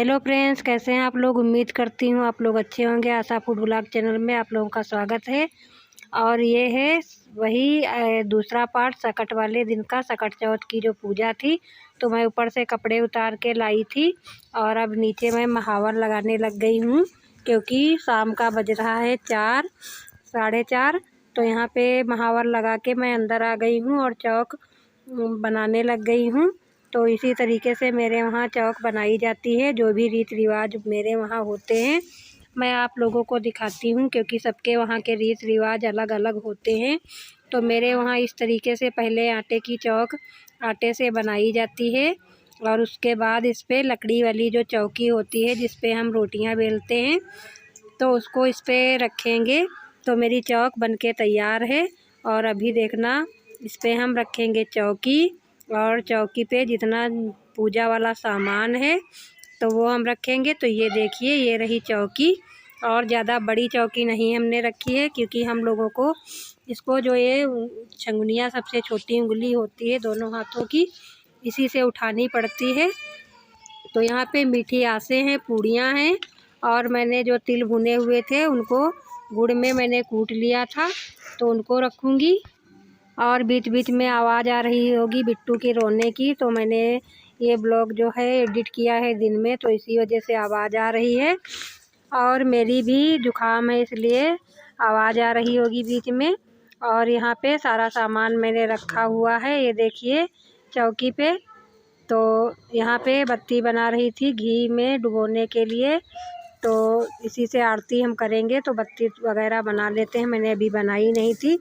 Hello friends, कैसे हैं आप लोग। उम्मीद करती हूँ आप लोग अच्छे होंगे। आशा फूड ब्लॉग चैनल में आप लोगों का स्वागत है। और ये है वही दूसरा पार्ट सकट वाले दिन का। सकट चौथ की जो पूजा थी तो मैं ऊपर से कपड़े उतार के लाई थी और अब नीचे मैं महावर लगाने लग गई हूँ, क्योंकि शाम का बज रहा है 4, 4:30। तो यहाँ पे महावर लगा के मैं अंदर आ गई हूँ और चौक बनाने लग गई हूँ। तो इसी तरीके से मेरे वहाँ चौक बनाई जाती है। जो भी रीति रिवाज मेरे वहाँ होते हैं मैं आप लोगों को दिखाती हूँ, क्योंकि सबके वहाँ के रीति रिवाज अलग अलग होते हैं। तो मेरे वहाँ इस तरीके से पहले आटे की चौक आटे से बनाई जाती है और उसके बाद इस पर लकड़ी वाली जो चौकी होती है जिस पे हम रोटियाँ बेलते हैं तो उसको इस पर रखेंगे। तो मेरी चौक बनके तैयार है और अभी देखना इस पर हम रखेंगे चौकी, और चौकी पे जितना पूजा वाला सामान है तो वो हम रखेंगे। तो ये देखिए, ये रही चौकी। और ज़्यादा बड़ी चौकी नहीं हमने रखी है, क्योंकि हम लोगों को इसको जो ये छंगुनिया सबसे छोटी उंगली होती है दोनों हाथों की, इसी से उठानी पड़ती है। तो यहाँ पे मीठी आसें हैं, पूड़ियाँ हैं, और मैंने जो तिल भुने हुए थे उनको गुड़ में मैंने कूट लिया था तो उनको रखूँगी। और बीच बीच में आवाज़ आ रही होगी बिट्टू के रोने की, तो मैंने ये ब्लॉग जो है एडिट किया है दिन में, तो इसी वजह से आवाज़ आ रही है। और मेरी भी जुकाम है इसलिए आवाज़ आ रही होगी बीच में। और यहाँ पे सारा सामान मैंने रखा हुआ है, ये देखिए चौकी पे। तो यहाँ पे बत्ती बना रही थी घी में डुबोने के लिए, तो इसी से आरती हम करेंगे। तो बत्ती वगैरह बना लेते हैं, मैंने अभी बनाई नहीं थी।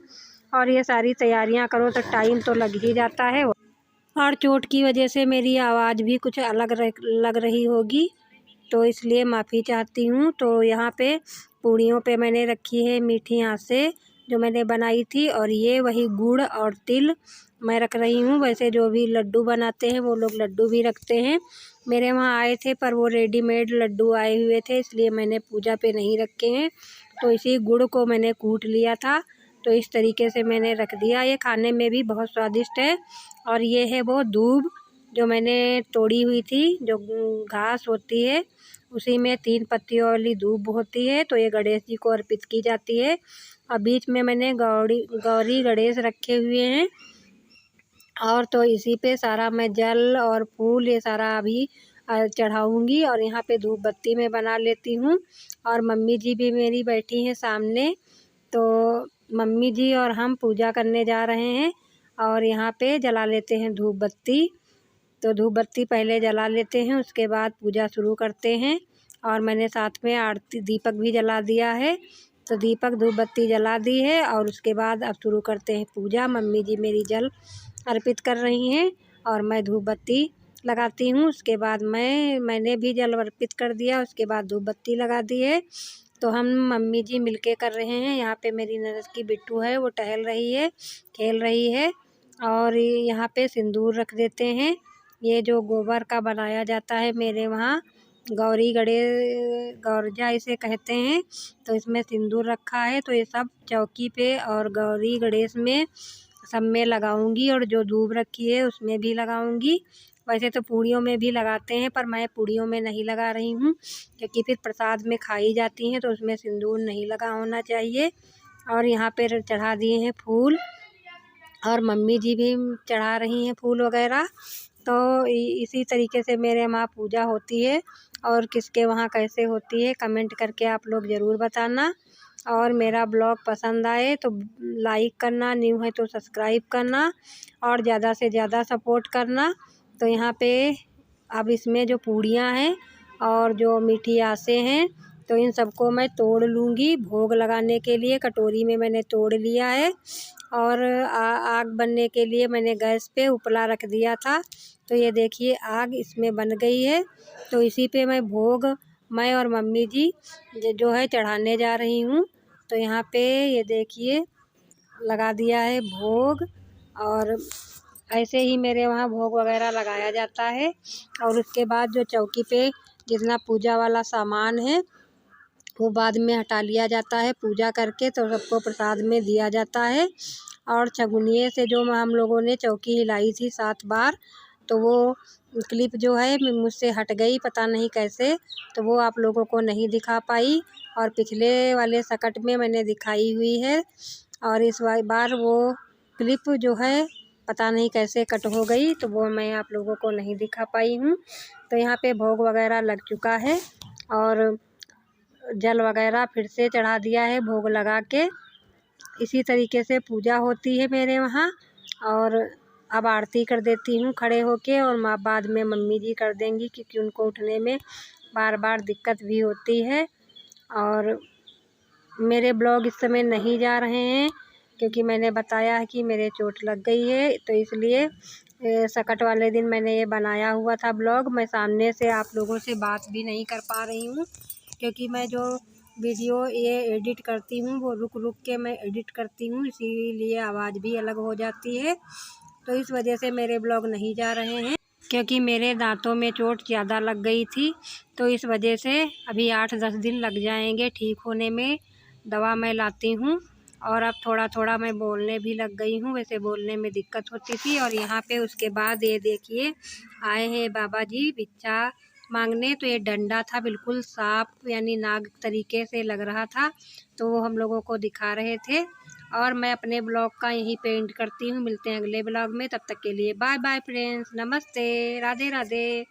और ये सारी तैयारियां करो तो टाइम तो लग ही जाता है। और चोट की वजह से मेरी आवाज़ भी कुछ अलग लग रही होगी, तो इसलिए माफ़ी चाहती हूँ। तो यहाँ पे पूड़ियों पे मैंने रखी है मीठी आसें जो मैंने बनाई थी, और ये वही गुड़ और तिल मैं रख रही हूँ। वैसे जो भी लड्डू बनाते हैं वो लोग लड्डू भी रखते हैं। मेरे वहाँ आए थे पर वो रेडीमेड लड्डू आए हुए थे, इसलिए मैंने पूजा पे नहीं रखे हैं। तो इसी गुड़ को मैंने कूट लिया था, तो इस तरीके से मैंने रख दिया। ये खाने में भी बहुत स्वादिष्ट है। और ये है वो दूब जो मैंने तोड़ी हुई थी, जो घास होती है उसी में 3 पत्तियों वाली दूब होती है, तो ये गणेश जी को अर्पित की जाती है। और बीच में मैंने गौरी गणेश रखे हुए हैं, और तो इसी पे सारा मैं जल और फूल ये सारा अभी चढ़ाऊँगी। और यहाँ पे धूप बत्ती मैं बना लेती हूँ। और मम्मी जी भी मेरी बैठी हैं सामने, तो मम्मी जी और हम पूजा करने जा रहे हैं। और यहाँ पे जला लेते हैं धूप बत्ती। तो धूप बत्ती पहले जला लेते हैं, उसके बाद पूजा शुरू करते हैं। और मैंने साथ में आरती दीपक भी जला दिया है, तो दीपक धूप बत्ती जला दी है। और उसके बाद अब शुरू करते हैं पूजा। मम्मी जी मेरी जल अर्पित कर रही हैं और मैं धूप बत्ती लगाती हूँ। उसके बाद मैंने भी जल अर्पित कर दिया, उसके बाद धूप बत्ती लगा दी है। तो हम मम्मी जी मिलके कर रहे हैं। यहाँ पे मेरी ननद की बिट्टू है, वो टहल रही है, खेल रही है। और यहाँ पे सिंदूर रख देते हैं। ये जो गोबर का बनाया जाता है मेरे वहाँ, गौरी गौरजा इसे कहते हैं, तो इसमें सिंदूर रखा है। तो ये सब चौकी पे और गौरी गणेश में सब में लगाऊंगी, और जो दूब रखी है उसमें भी लगाऊंगी। वैसे तो पूड़ियों में भी लगाते हैं, पर मैं पूड़ियों में नहीं लगा रही हूँ, क्योंकि फिर प्रसाद में खाई जाती हैं तो उसमें सिंदूर नहीं लगा होना चाहिए। और यहाँ पर चढ़ा दिए हैं फूल, और मम्मी जी भी चढ़ा रही हैं फूल वगैरह। तो इसी तरीके से मेरे वहाँ पूजा होती है। और किसके वहाँ कैसे होती है कमेंट करके आप लोग ज़रूर बताना। और मेरा ब्लॉग पसंद आए तो लाइक करना, न्यू है तो सब्सक्राइब करना, और ज़्यादा से ज़्यादा सपोर्ट करना। तो यहाँ पे अब इसमें जो पूड़ियाँ हैं और जो मीठी आसें हैं, तो इन सबको मैं तोड़ लूँगी भोग लगाने के लिए। कटोरी में मैंने तोड़ लिया है, और आग बनने के लिए मैंने गैस पे उपला रख दिया था। तो ये देखिए आग इसमें बन गई है। तो इसी पे मैं और मम्मी जी जो है चढ़ाने जा रही हूँ। तो यहाँ पे ये देखिए लगा दिया है भोग, और ऐसे ही मेरे वहाँ भोग वगैरह लगाया जाता है। और उसके बाद जो चौकी पे जितना पूजा वाला सामान है वो बाद में हटा लिया जाता है पूजा करके, तो सबको प्रसाद में दिया जाता है। और छगुनिये से जो हम लोगों ने चौकी हिलाई थी 7 बार, तो वो क्लिप जो है मुझसे हट गई, पता नहीं कैसे, तो वो आप लोगों को नहीं दिखा पाई। और पिछले वाले सकट में मैंने दिखाई हुई है, और इस बार वो क्लिप जो है पता नहीं कैसे कट हो गई, तो वो मैं आप लोगों को नहीं दिखा पाई हूँ। तो यहाँ पे भोग वगैरह लग चुका है और जल वगैरह फिर से चढ़ा दिया है भोग लगा के। इसी तरीके से पूजा होती है मेरे वहाँ। और अब आरती कर देती हूँ खड़े होके, और बाद में मम्मी जी कर देंगी, क्योंकि उनको उठने में बार बार दिक्कत भी होती है। और मेरे ब्लॉग इस समय नहीं जा रहे हैं, क्योंकि मैंने बताया है कि मेरे चोट लग गई है, तो इसलिए सकट वाले दिन मैंने ये बनाया हुआ था ब्लॉग। मैं सामने से आप लोगों से बात भी नहीं कर पा रही हूँ, क्योंकि मैं जो वीडियो ये एडिट करती हूँ वो रुक रुक के मैं एडिट करती हूँ, इसीलिए आवाज़ भी अलग हो जाती है। तो इस वजह से मेरे ब्लॉग नहीं जा रहे हैं, क्योंकि मेरे दांतों में चोट ज़्यादा लग गई थी। तो इस वजह से अभी 8-10 दिन लग जाएंगे ठीक होने में। दवा मैं लाती हूँ, और अब थोड़ा थोड़ा मैं बोलने भी लग गई हूँ, वैसे बोलने में दिक्कत होती थी। और यहाँ पे उसके बाद ये देखिए आए हैं बाबा जी भिक्षा मांगने। तो ये डंडा था बिल्कुल साफ, यानी नाग तरीके से लग रहा था, तो वो हम लोगों को दिखा रहे थे। और मैं अपने ब्लॉग का यहीं पे एंड करती हूँ। मिलते हैं अगले ब्लॉग में, तब तक के लिए बाय बाय फ्रेंड्स, नमस्ते, राधे राधे।